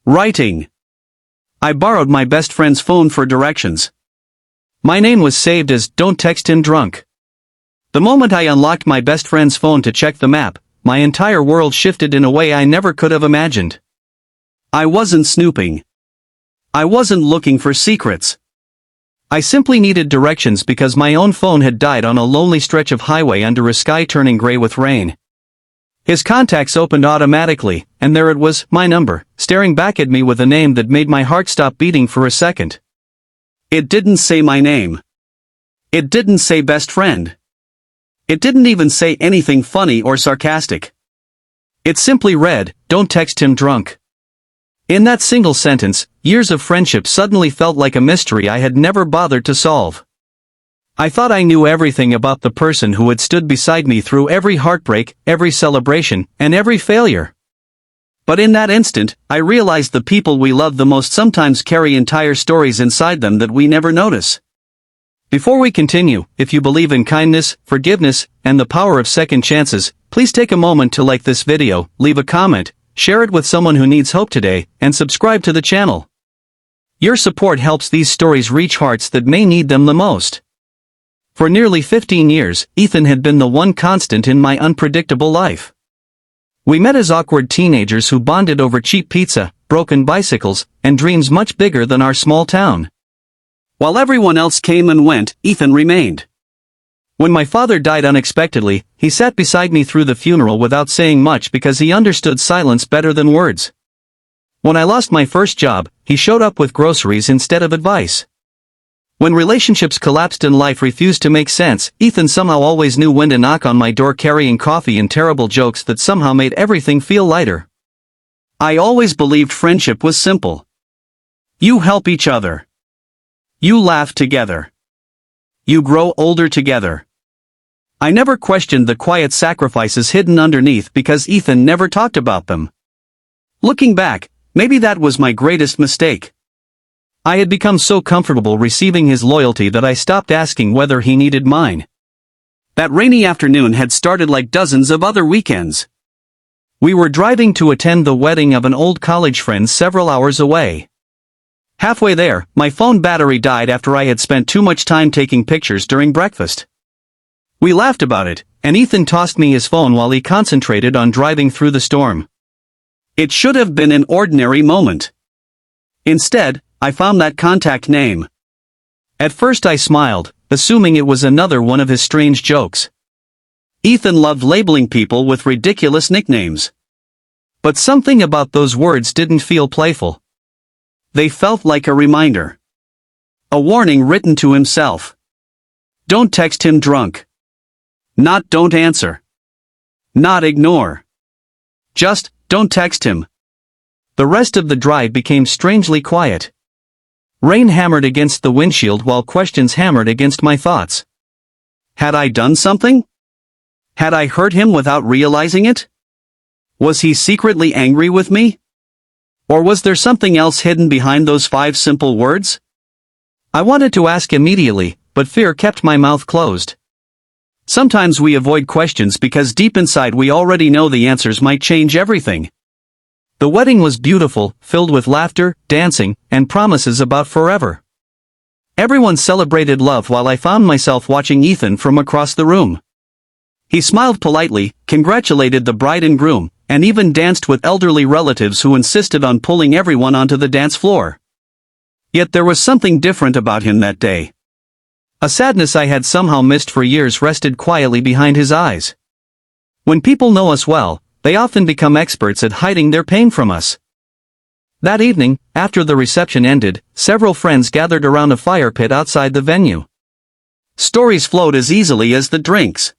Writing. I borrowed my best friend's phone for directions. My name was saved as "Don't Text Him Drunk." The moment I unlocked my best friend's phone to check the map, my entire world shifted in a way I never could have imagined. I wasn't snooping. I wasn't looking for secrets. I simply needed directions because my own phone had died on a lonely stretch of highway under a sky turning gray with rain. His contacts opened automatically, and there it was, my number, staring back at me with a name that made my heart stop beating for a second. It didn't say my name. It didn't say best friend. It didn't even say anything funny or sarcastic. It simply read, "Don't text him drunk." In that single sentence, years of friendship suddenly felt like a mystery I had never bothered to solve. I thought I knew everything about the person who had stood beside me through every heartbreak, every celebration, and every failure. But in that instant, I realized the people we love the most sometimes carry entire stories inside them that we never notice. Before we continue, if you believe in kindness, forgiveness, and the power of second chances, please take a moment to like this video, leave a comment, share it with someone who needs hope today, and subscribe to the channel. Your support helps these stories reach hearts that may need them the most. For nearly 15 years, Ethan had been the one constant in my unpredictable life. We met as awkward teenagers who bonded over cheap pizza, broken bicycles, and dreams much bigger than our small town. While everyone else came and went, Ethan remained. When my father died unexpectedly, he sat beside me through the funeral without saying much because he understood silence better than words. When I lost my first job, he showed up with groceries instead of advice. When relationships collapsed and life refused to make sense, Ethan somehow always knew when to knock on my door carrying coffee and terrible jokes that somehow made everything feel lighter. I always believed friendship was simple. You help each other. You laugh together. You grow older together. I never questioned the quiet sacrifices hidden underneath because Ethan never talked about them. Looking back, maybe that was my greatest mistake. I had become so comfortable receiving his loyalty that I stopped asking whether he needed mine. That rainy afternoon had started like dozens of other weekends. We were driving to attend the wedding of an old college friend several hours away. Halfway there, my phone battery died after I had spent too much time taking pictures during breakfast. We laughed about it, and Ethan tossed me his phone while he concentrated on driving through the storm. It should have been an ordinary moment. Instead, I found that contact name. At first I smiled, assuming it was another one of his strange jokes. Ethan loved labeling people with ridiculous nicknames. But something about those words didn't feel playful. They felt like a reminder. A warning written to himself. Don't text him drunk. Not don't answer. Not ignore. Just, don't text him. The rest of the drive became strangely quiet. Rain hammered against the windshield while questions hammered against my thoughts. Had I done something? Had I hurt him without realizing it? Was he secretly angry with me? Or was there something else hidden behind those 5 simple words? I wanted to ask immediately, but fear kept my mouth closed. Sometimes we avoid questions because deep inside we already know the answers might change everything. The wedding was beautiful, filled with laughter, dancing, and promises about forever. Everyone celebrated love while I found myself watching Ethan from across the room. He smiled politely, congratulated the bride and groom, and even danced with elderly relatives who insisted on pulling everyone onto the dance floor. Yet there was something different about him that day. A sadness I had somehow missed for years rested quietly behind his eyes. When people know us well, they often become experts at hiding their pain from us. That evening, after the reception ended, several friends gathered around a fire pit outside the venue. Stories flowed as easily as the drinks.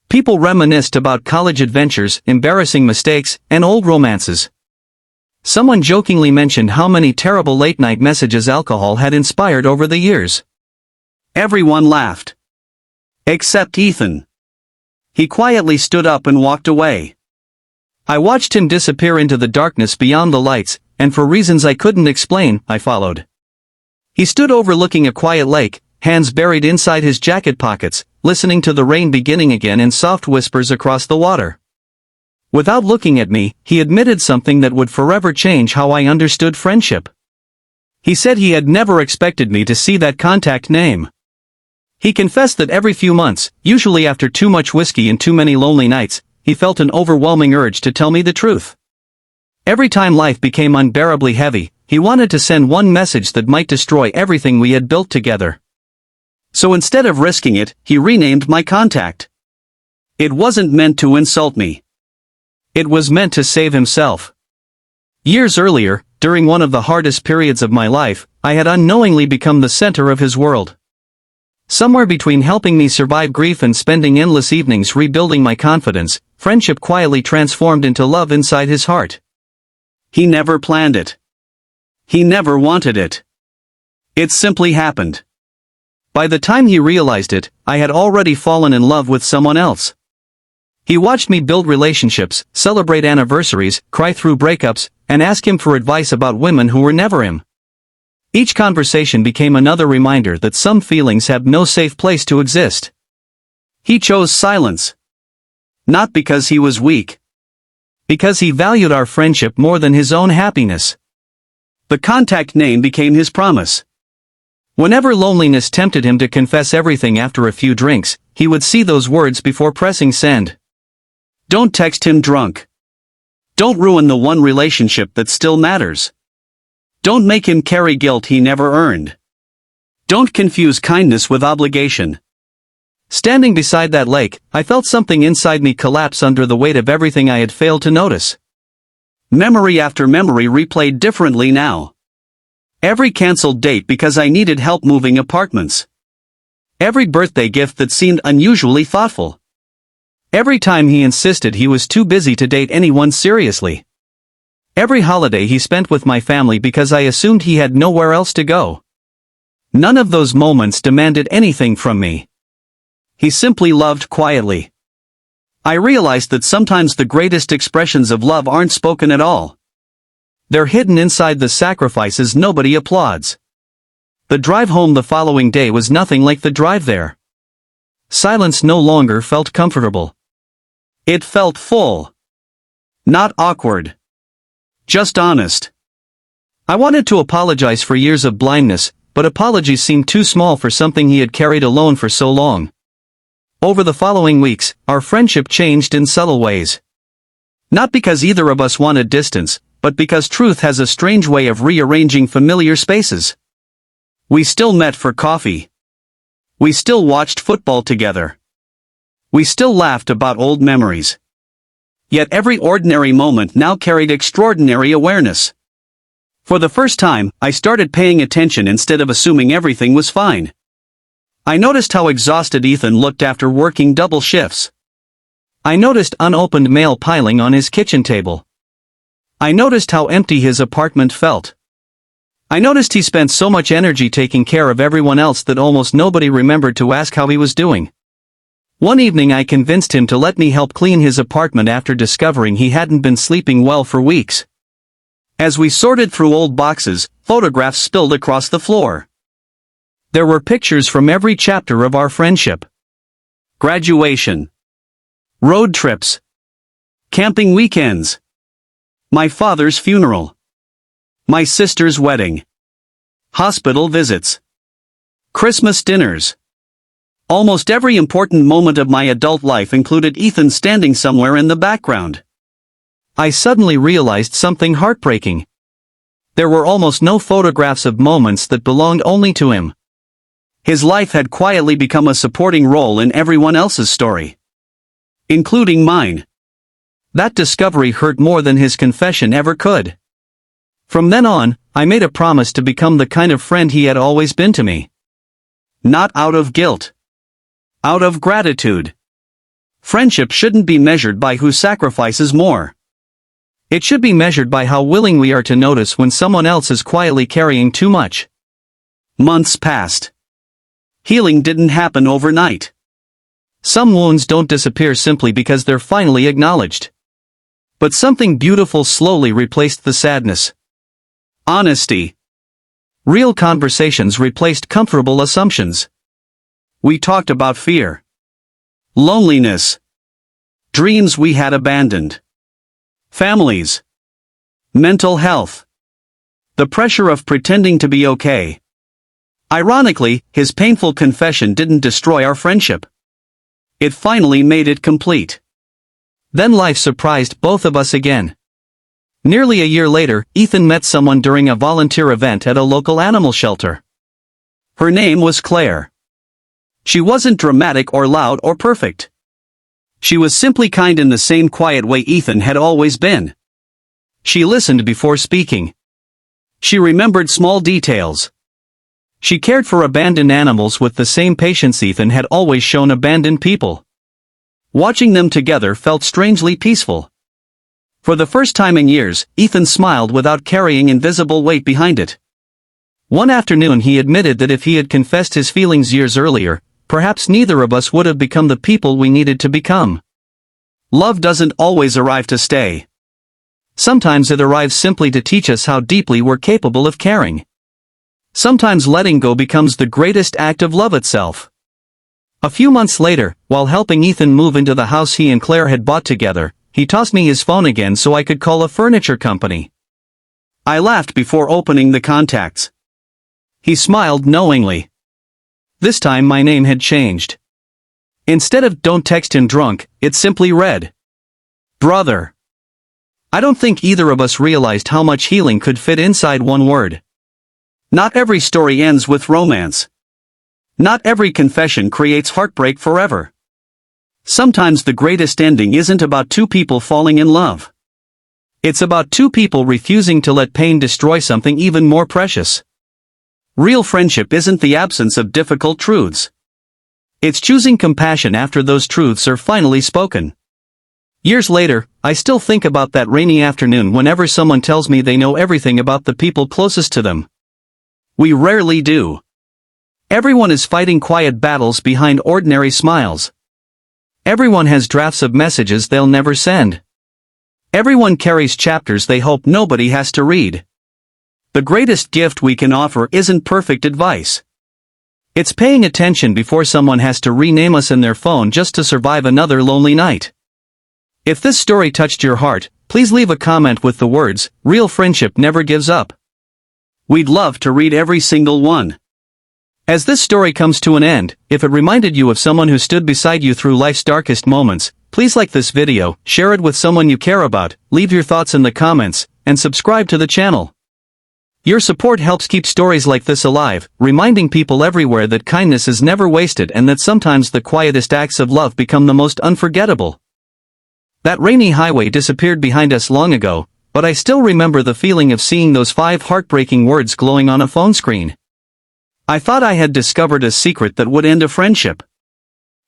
People reminisced about college adventures, embarrassing mistakes, and old romances. Someone jokingly mentioned how many terrible late-night messages alcohol had inspired over the years. Everyone laughed. Except Ethan. He quietly stood up and walked away. I watched him disappear into the darkness beyond the lights, and for reasons I couldn't explain, I followed. He stood overlooking a quiet lake, hands buried inside his jacket pockets, listening to the rain beginning again in soft whispers across the water. Without looking at me, he admitted something that would forever change how I understood friendship. He said he had never expected me to see that contact name. He confessed that every few months, usually after too much whiskey and too many lonely nights, he felt an overwhelming urge to tell me the truth. Every time life became unbearably heavy, he wanted to send one message that might destroy everything we had built together. So instead of risking it, he renamed my contact. It wasn't meant to insult me. It was meant to save himself. Years earlier, during one of the hardest periods of my life, I had unknowingly become the center of his world. Somewhere between helping me survive grief and spending endless evenings rebuilding my confidence, friendship quietly transformed into love inside his heart. He never planned it. He never wanted it. It simply happened. By the time he realized it, I had already fallen in love with someone else. He watched me build relationships, celebrate anniversaries, cry through breakups, and ask him for advice about women who were never him. Each conversation became another reminder that some feelings have no safe place to exist. He chose silence. Not because he was weak. Because he valued our friendship more than his own happiness. The contact name became his promise. Whenever loneliness tempted him to confess everything after a few drinks, he would see those words before pressing send. Don't text him drunk. Don't ruin the one relationship that still matters. Don't make him carry guilt he never earned. Don't confuse kindness with obligation. Standing beside that lake, I felt something inside me collapse under the weight of everything I had failed to notice. Memory after memory replayed differently now. Every cancelled date because I needed help moving apartments. Every birthday gift that seemed unusually thoughtful. Every time he insisted he was too busy to date anyone seriously. Every holiday he spent with my family because I assumed he had nowhere else to go. None of those moments demanded anything from me. He simply loved quietly. I realized that sometimes the greatest expressions of love aren't spoken at all. They're hidden inside the sacrifices nobody applauds. The drive home the following day was nothing like the drive there. Silence no longer felt comfortable. It felt full. Not awkward. Just honest. I wanted to apologize for years of blindness, but apologies seemed too small for something he had carried alone for so long. Over the following weeks, our friendship changed in subtle ways. Not because either of us wanted distance, but because truth has a strange way of rearranging familiar spaces. We still met for coffee. We still watched football together. We still laughed about old memories. Yet every ordinary moment now carried extraordinary awareness. For the first time, I started paying attention instead of assuming everything was fine. I noticed how exhausted Ethan looked after working double shifts. I noticed unopened mail piling on his kitchen table. I noticed how empty his apartment felt. I noticed he spent so much energy taking care of everyone else that almost nobody remembered to ask how he was doing. One evening I convinced him to let me help clean his apartment after discovering he hadn't been sleeping well for weeks. As we sorted through old boxes, photographs spilled across the floor. There were pictures from every chapter of our friendship. Graduation. Road trips. Camping weekends. My father's funeral. My sister's wedding. Hospital visits. Christmas dinners. Almost every important moment of my adult life included Ethan standing somewhere in the background. I suddenly realized something heartbreaking. There were almost no photographs of moments that belonged only to him. His life had quietly become a supporting role in everyone else's story. Including mine. That discovery hurt more than his confession ever could. From then on, I made a promise to become the kind of friend he had always been to me. Not out of guilt. Out of gratitude. Friendship shouldn't be measured by who sacrifices more. It should be measured by how willing we are to notice when someone else is quietly carrying too much. Months passed. Healing didn't happen overnight. Some wounds don't disappear simply because they're finally acknowledged. But something beautiful slowly replaced the sadness. Honesty. Real conversations replaced comfortable assumptions. We talked about fear. Loneliness. Dreams we had abandoned. Families. Mental health. The pressure of pretending to be okay. Ironically, his painful confession didn't destroy our friendship. It finally made it complete. Then life surprised both of us again. Nearly a year later, Ethan met someone during a volunteer event at a local animal shelter. Her name was Claire. She wasn't dramatic or loud or perfect. She was simply kind in the same quiet way Ethan had always been. She listened before speaking. She remembered small details. She cared for abandoned animals with the same patience Ethan had always shown abandoned people. Watching them together felt strangely peaceful. For the first time in years, Ethan smiled without carrying invisible weight behind it. One afternoon he admitted that if he had confessed his feelings years earlier, perhaps neither of us would have become the people we needed to become. Love doesn't always arrive to stay. Sometimes it arrives simply to teach us how deeply we're capable of caring. Sometimes letting go becomes the greatest act of love itself. A few months later, while helping Ethan move into the house he and Claire had bought together, he tossed me his phone again so I could call a furniture company. I laughed before opening the contacts. He smiled knowingly. This time my name had changed. Instead of "Don't text him drunk," it simply read, "Brother." I don't think either of us realized how much healing could fit inside one word. Not every story ends with romance. Not every confession creates heartbreak forever. Sometimes the greatest ending isn't about two people falling in love. It's about two people refusing to let pain destroy something even more precious. Real friendship isn't the absence of difficult truths. It's choosing compassion after those truths are finally spoken. Years later, I still think about that rainy afternoon whenever someone tells me they know everything about the people closest to them. We rarely do. Everyone is fighting quiet battles behind ordinary smiles. Everyone has drafts of messages they'll never send. Everyone carries chapters they hope nobody has to read. The greatest gift we can offer isn't perfect advice. It's paying attention before someone has to rename us in their phone just to survive another lonely night. If this story touched your heart, please leave a comment with the words, "Real friendship never gives up." We'd love to read every single one. As this story comes to an end, if it reminded you of someone who stood beside you through life's darkest moments, please like this video, share it with someone you care about, leave your thoughts in the comments, and subscribe to the channel. Your support helps keep stories like this alive, reminding people everywhere that kindness is never wasted and that sometimes the quietest acts of love become the most unforgettable. That rainy highway disappeared behind us long ago, but I still remember the feeling of seeing those 5 heartbreaking words glowing on a phone screen. I thought I had discovered a secret that would end a friendship.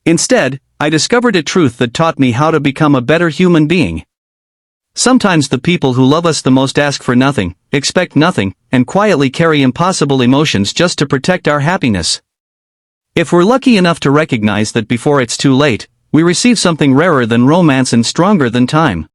Instead, I discovered a truth that taught me how to become a better human being. Sometimes the people who love us the most ask for nothing, expect nothing, and quietly carry impossible emotions just to protect our happiness. If we're lucky enough to recognize that before it's too late, we receive something rarer than romance and stronger than time.